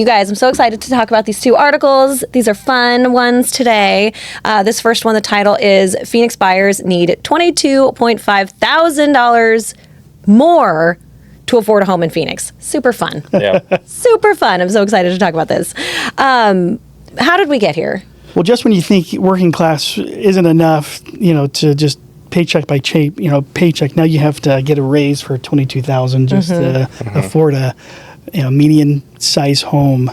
You guys, I'm so excited to talk about these two articles. These are fun ones today. This first one, the title is Phoenix Buyers Need $22.5 thousand more to afford a home in Phoenix. Super fun. Yeah. Super fun. I'm so excited to talk about this. How did we get here? Well, just when you think working class isn't enough, to just paycheck by paycheck, now you have to get a raise for $22,000 just to afford a median size home,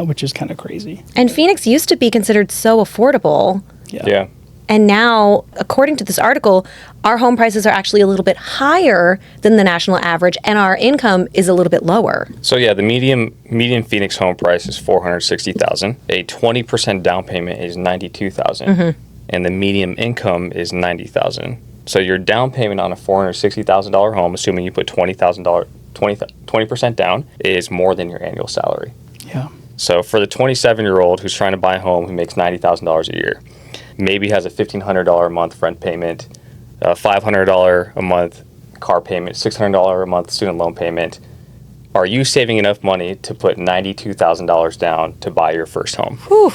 which is kind of crazy. And Phoenix used to be considered so affordable. Yeah. And now, according to this article, our home prices are actually a little bit higher than the national average, and our income is a little bit lower. So yeah, the median Phoenix home price is $460,000. A 20% down payment is $92,000, and the median income is $90,000. So your down payment on a $460,000 home, assuming you put $20% down, is more than your annual salary. Yeah. So for the 27-year-old who's trying to buy a home who makes $90,000 a year, maybe has a $1,500 a month rent payment, a $500 a month car payment, $600 a month student loan payment, are you saving enough money to put $92,000 down to buy your first home? Whew.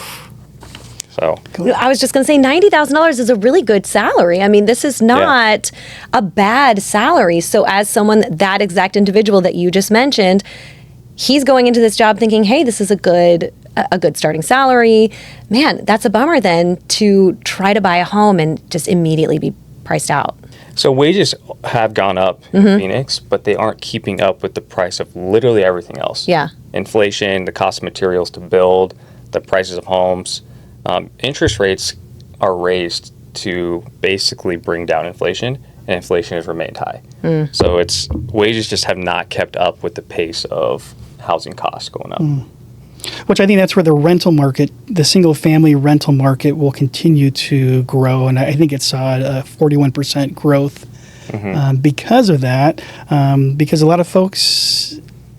So I was just going to say $90,000 is a really good salary. I mean, this is not a bad salary. So as someone, that exact individual that you just mentioned, he's going into this job thinking, hey, this is a good starting salary. Man, that's a bummer then to try to buy a home and just immediately be priced out. So wages have gone up in Phoenix, but they aren't keeping up with the price of literally everything else. Yeah. Inflation, the cost of materials to build, the prices of homes. Interest rates are raised to basically bring down inflation, and inflation has remained high. So wages just have not kept up with the pace of housing costs going up. Which I think that's where the rental market, the single family rental market, will continue to grow. And I think it saw a 41% growth because of that. Because a lot of folks,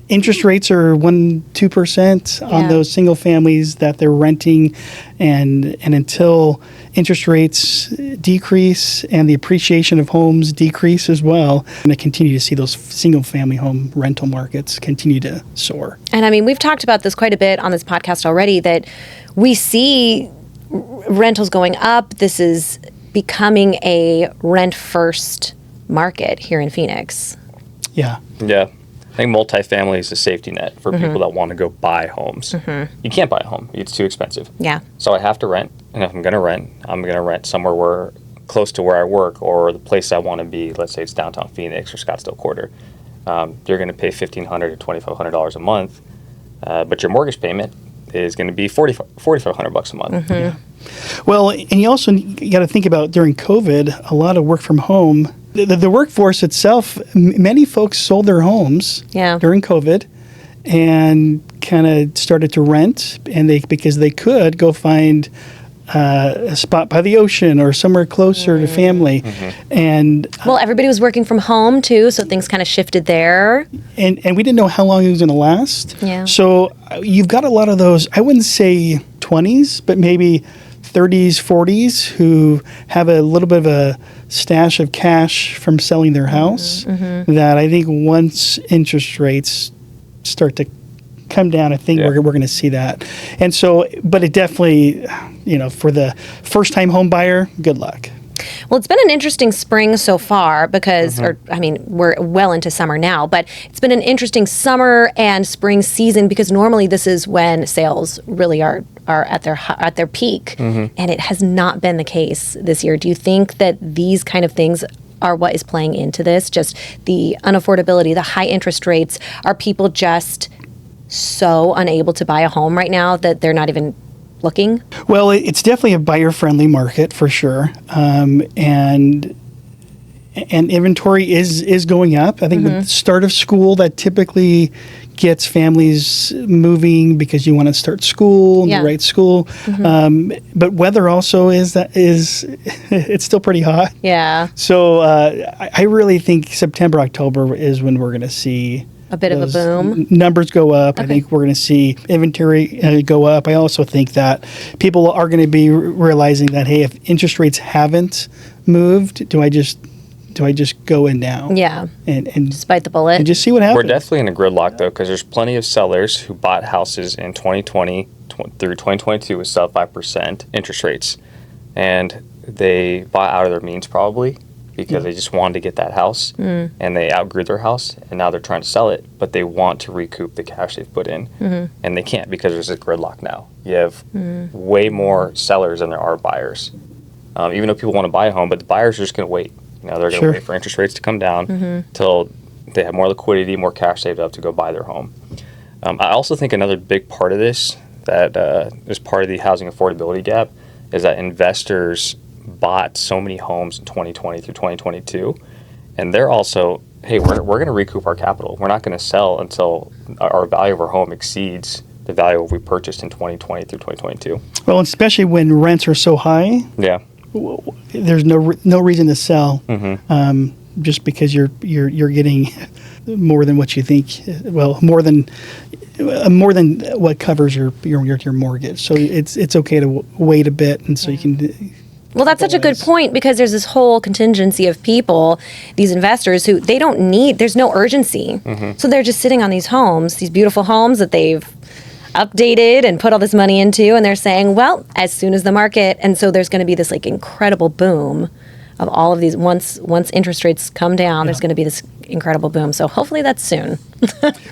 interest rates are 1-2% on those single families that they're renting. And until interest rates decrease and the appreciation of homes decrease as well, we're going to continue to see those single family home rental markets continue to soar. And I mean, we've talked about this quite a bit on this podcast already, that we see rentals going up. This is becoming a rent-first market here in Phoenix. Yeah. Yeah. I think multifamily is a safety net for people that want to go buy homes. You can't buy a home. It's too expensive. Yeah. So I have to rent. And if I'm going to rent, I'm going to rent somewhere close to where I work or the place I want to be. Let's say it's downtown Phoenix or Scottsdale Quarter. You're going to pay $1,500 to $2,500 a month, but your mortgage payment is going to be $4,500 a month. Yeah. Well, and you also got to think about during COVID, a lot of work from home. The workforce itself, many folks sold their homes during COVID and kind of started to rent, and because they could go find a spot by the ocean or somewhere closer to family. And well, everybody was working from home too, so things kind of shifted there. And we didn't know how long it was going to last. Yeah. So you've got a lot of those, I wouldn't say 20s, but maybe 30s, 40s who have a little bit of a stash of cash from selling their house that I think once interest rates start to come down, I think we're going to see that. And so, but it definitely, for the first-time home buyer, good luck. Well, it's been an interesting spring so far because, we're well into summer now, but it's been an interesting summer and spring season because normally this is when sales really are at their peak, and it has not been the case this year. Do you think that these kind of things are what is playing into this? Just the unaffordability, the high interest rates, are people just so unable to buy a home right now that they're not even looking? Well, it's definitely a buyer-friendly market for sure, and inventory is going up. I think the start of school, that typically gets families moving because you want to start school in the right school. But weather also is it's still pretty hot. Yeah. So I really think September, October is when we're going to see a bit of a boom. Numbers go up. Okay. I think we're going to see inventory go up. I also think that people are going to be realizing that, hey, if interest rates haven't moved, do I just do I just go in now? Yeah. And Just bite the bullet. and just see what happens? We're definitely in a gridlock though, because there's plenty of sellers who bought houses in 2020 through 2022 with sub 5% interest rates, and they bought out of their means probably because they just wanted to get that house, and they outgrew their house, and now they're trying to sell it, but they want to recoup the cash they've put in, and they can't because there's a gridlock now. You have way more sellers than there are buyers, even though people want to buy a home, but the buyers are just going to wait. You know, they're going to wait for interest rates to come down till they have more liquidity, more cash saved up to go buy their home. I also think another big part of this that is part of the housing affordability gap is that investors bought so many homes in 2020 through 2022, and they're also, hey, we're going to recoup our capital. We're not going to sell until our value of our home exceeds the value of what we purchased in 2020 through 2022. Well, especially when rents are so high, Yeah. there's no reason to sell, just because you're getting more than what you think. Well, more than what covers your mortgage. So it's okay to wait a bit, and so you can. Well, that's such a good point, because there's this whole contingency of people, these investors, who they don't need, there's no urgency. So they're just sitting on these homes, these beautiful homes that they've updated and put all this money into, and they're saying, well, as soon as the market, and so there's going to be this like incredible boom of all of these, once interest rates come down, there's going to be this incredible boom. So hopefully that's soon.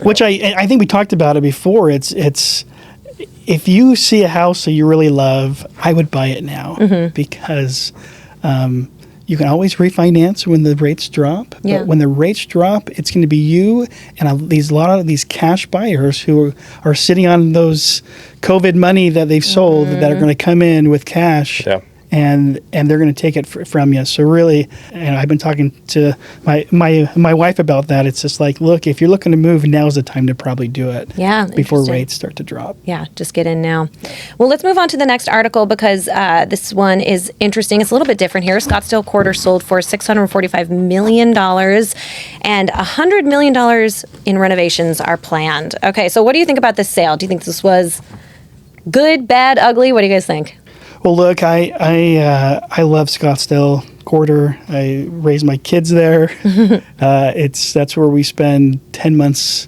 Which I think we talked about it before. It's if you see a house that you really love, I would buy it now, because you can always refinance when the rates drop. Yeah. But when the rates drop, it's going to be you and a lot of these cash buyers who are sitting on those COVID money that they've sold that are going to come in with cash. Yeah. And they're going to take it from you. So really, and I've been talking to my wife about that. It's just like, look, if you're looking to move, now's the time to probably do it. Yeah, before interesting. rates start to drop. Yeah, just get in now. Well, let's move on to the next article, because this one is interesting. It's a little bit different here. Scottsdale Quarter sold for $645 million, and $100 million in renovations are planned. Okay, so what do you think about this sale? Do you think this was good, bad, ugly? What do you guys think? Well, look, I love Scottsdale Quarter. I raised my kids there. That's where we spend 10 months.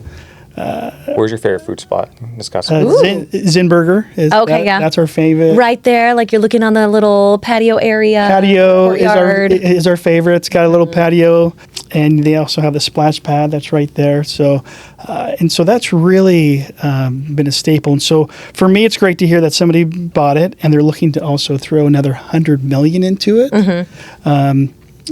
Where's your favorite food spot? Discuss it. Zinburger. Okay, yeah. That's our favorite. Right there, like you're looking on the little patio area. Patio courtyard. is our favorite. It's got a little patio, and they also have the splash pad that's right there. So, and so that's really been a staple. And so for me, it's great to hear that somebody bought it, and they're looking to also throw another $100 million into it.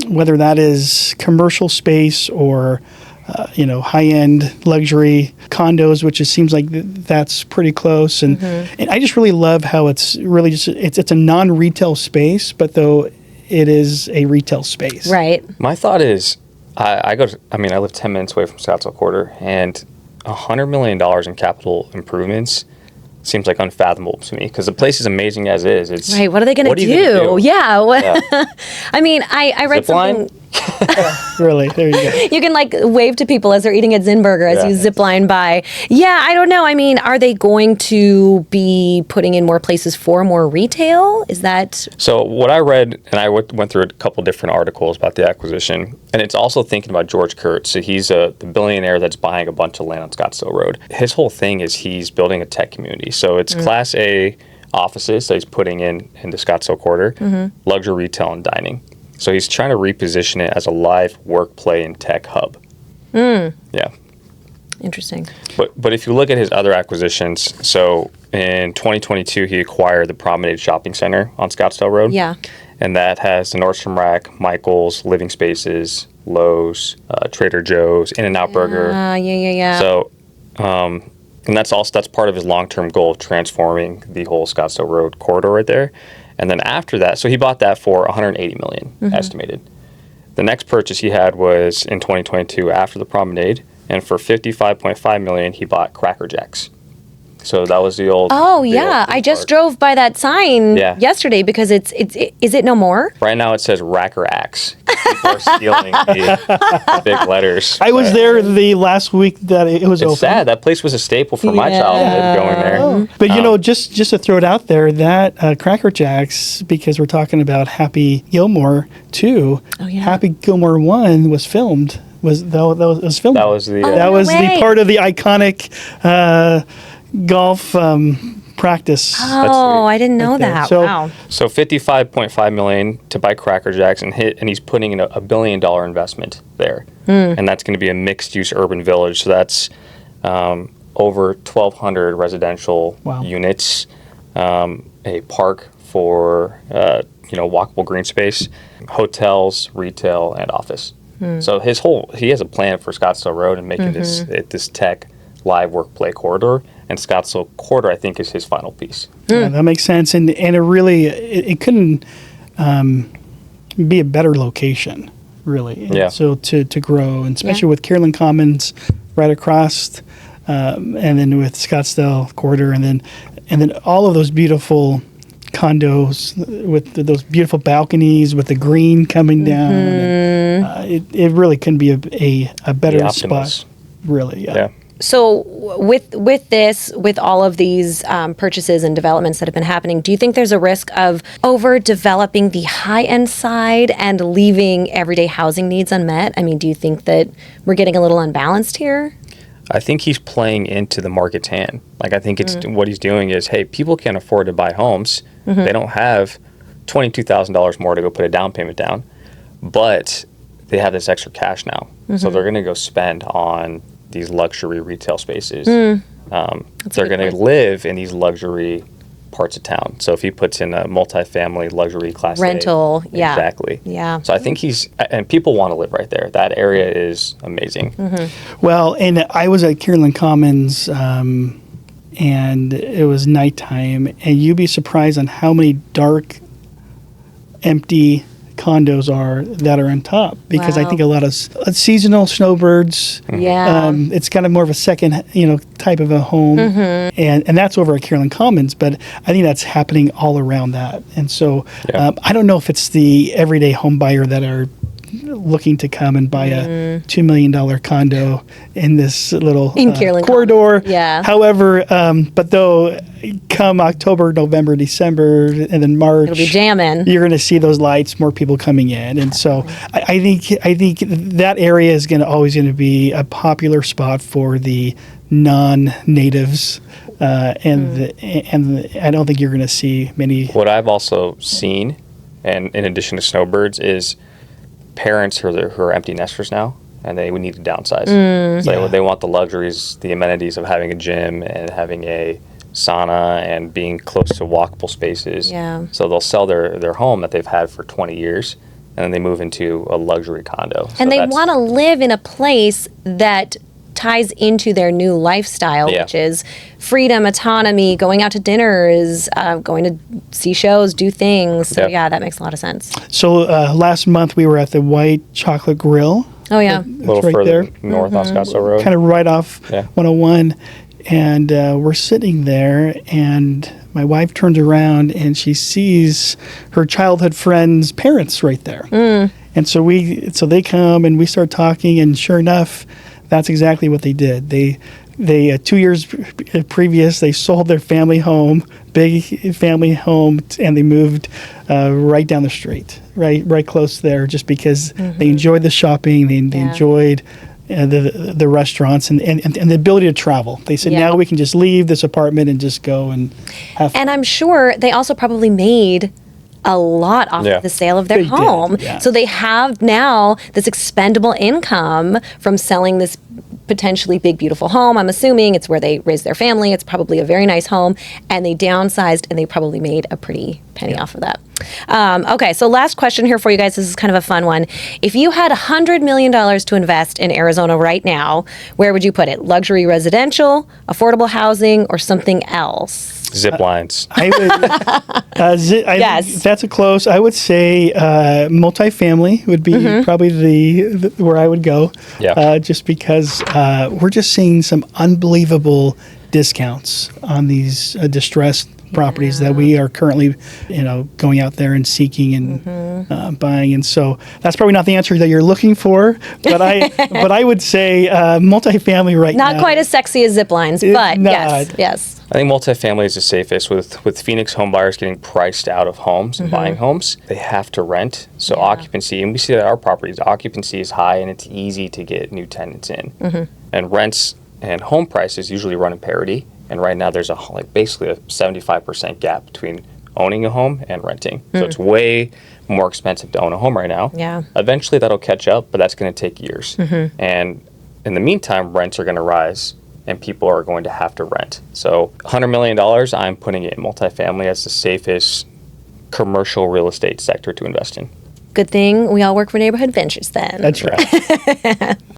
Whether that is commercial space or high-end luxury condos, which it seems like that's pretty close. And I just really love how it's really just it's a non-retail space, but though it is a retail space. Right. My thought is, I live 10 minutes away from Scottsdale Quarter, and $100 million in capital improvements seems like unfathomable to me, because the place is amazing as is. It's right. What are they going to do? Yeah. I mean, I read something. Really, there you go. You can like wave to people as they're eating at Zinburger as you zip line by. Yeah, I don't know. I mean, are they going to be putting in more places for more retail? Is that... So what I read, and I went through a couple different articles about the acquisition, and it's also thinking about George Kurtz. So he's the billionaire that's buying a bunch of land on Scottsdale Road. His whole thing is he's building a tech community. So it's Class A offices that he's putting into Scottsdale Quarter, luxury retail and dining. So he's trying to reposition it as a live work, play, and tech hub. Yeah. Interesting. But if you look at his other acquisitions, so in 2022, he acquired the Promenade Shopping Center on Scottsdale Road. Yeah. And that has the Nordstrom Rack, Michael's, Living Spaces, Lowe's, Trader Joe's, In-N-Out Burger. Yeah. So, and that's part of his long-term goal of transforming the whole Scottsdale Road corridor right there. And then after that, so he bought that for $180 million estimated. The next purchase he had was in 2022 after the Promenade, and for $55.5 million, he bought Cracker Jacks. So that was the old. Oh yeah, I just drove by that sign yesterday, because is it no more? Right now it says Racker Axe. People are stealing the big letters. I was there the last week that it was open. It's sad. That place was a staple for my childhood going there. But just to throw it out there, that Cracker Jacks, because we're talking about Happy Gilmore 2. Oh, yeah. Happy Gilmore 1 was filmed. Was filmed. That was the That was way. the part of the iconic golf practice. Oh, I didn't know Right there. that. So- Wow. So $55.5 million to buy Cracker Jacks and he's putting in a $1 billion investment there, and that's going to be a mixed-use urban village. So that's over 1,200 residential Wow. units, a park for walkable green space, hotels, retail, and office. So he has a plan for Scottsdale Road and making this tech live work play corridor, and Scottsdale Quarter I think is his final piece. Yeah, that makes sense, and it really it couldn't be a better location, really. And Yeah. so to grow, and especially with Carolyn Commons right across, and then with Scottsdale Quarter, and then all of those beautiful condos with those beautiful balconies with the green coming down. And, it really couldn't be a better The spot. Optimus. Really, Yeah. So with all of these purchases and developments that have been happening, do you think there's a risk of overdeveloping the high-end side and leaving everyday housing needs unmet? I mean, do you think that we're getting a little unbalanced here? I think he's playing into the market's hand. Like, I think it's what he's doing is, hey, people can't afford to buy homes. They don't have $22,000 more to go put a down payment down, but they have this extra cash now. So they're going to go spend on these luxury retail spaces. They're going to live in these luxury parts of town. So if he puts in a multifamily luxury class A- Rental, yeah. Exactly. Yeah. So I think and people want to live right there. That area is amazing. Well, and I was at Carolyn Commons, and it was nighttime, and you'd be surprised on how many dark, empty condos are that are on top, because I Wow. think a lot of seasonal snowbirds. Yeah. It's kind of more of a second, type of a home, and that's over at Carolyn Commons. But I think that's happening all around that, and so Yeah. I don't know if it's the everyday home buyer that are looking to come and buy a $2 million condo in this little In Carolyn corridor. Commons, yeah. However, but though, come October, November, December, and then March, It'll be jamming. you're going to see those lights, more people coming in, and so I think that area is always going to be a popular spot for the non-natives, and I don't think you're going to see many. What I've also seen, and in addition to snowbirds, is parents who are empty nesters now, and they would need to downsize. So Yeah. they want the luxuries, the amenities of having a gym and having a sauna and being close to walkable spaces. Yeah. So they'll sell their home that they've had for 20 years, and then they move into a luxury condo. So And they that's- want to live in a place that ties into their new lifestyle, Yeah. which is freedom, autonomy, going out to dinners, going to see shows, do things. So, Yep. yeah, that makes a lot of sense. So last month we were at the White Chocolate Grill, Oh, yeah. a little right further there. north on Scottsdale Road. kind of right off Yeah. 101, and we're sitting there, and my wife turns around and she sees her childhood friend's parents right there, and so they come and we start talking, and sure enough, that's exactly what they did. They 2 years previous, they sold their family home, big family home, and they moved right down the street, right close there, just because they enjoyed the shopping, they Yeah. enjoyed the restaurants and the ability to travel. They said, Yeah. now we can just leave this apartment and just go and have fun. And I'm sure they also probably made a lot off Yeah. of the sale of their They did, home. yeah. So they have now this expendable income from selling this potentially big, beautiful home. I'm assuming it's where they raised their family. It's probably a very nice home. And they downsized and they probably made a pretty penny off of that. Okay, so last question here for you guys. This is kind of a fun one. If you had $100 million to invest in Arizona right now, where would you put it? Luxury residential, affordable housing, or something else? Zip lines. I would, Yes. that's a close. I would say multifamily would be probably the where I would go. Yeah. Just because we're just seeing some unbelievable discounts on these distressed properties that we are currently, going out there and seeking and buying. And so that's probably not the answer that you're looking for, but I would say multifamily right now. Not quite as sexy as zip lines, but yes. I think multifamily is the safest. With Phoenix homebuyers getting priced out of homes and buying homes, they have to rent. So occupancy, and we see that our properties, occupancy is high and it's easy to get new tenants in. And rents and home prices usually run in parity. And right now there's basically a 75% gap between owning a home and renting. So it's way more expensive to own a home right now. Yeah. Eventually that'll catch up, but that's going to take years. And in the meantime, rents are going to rise and people are going to have to rent. So $100 million, I'm putting it in multifamily as the safest commercial real estate sector to invest in. Good thing we all work for Neighborhood Ventures then. That's right.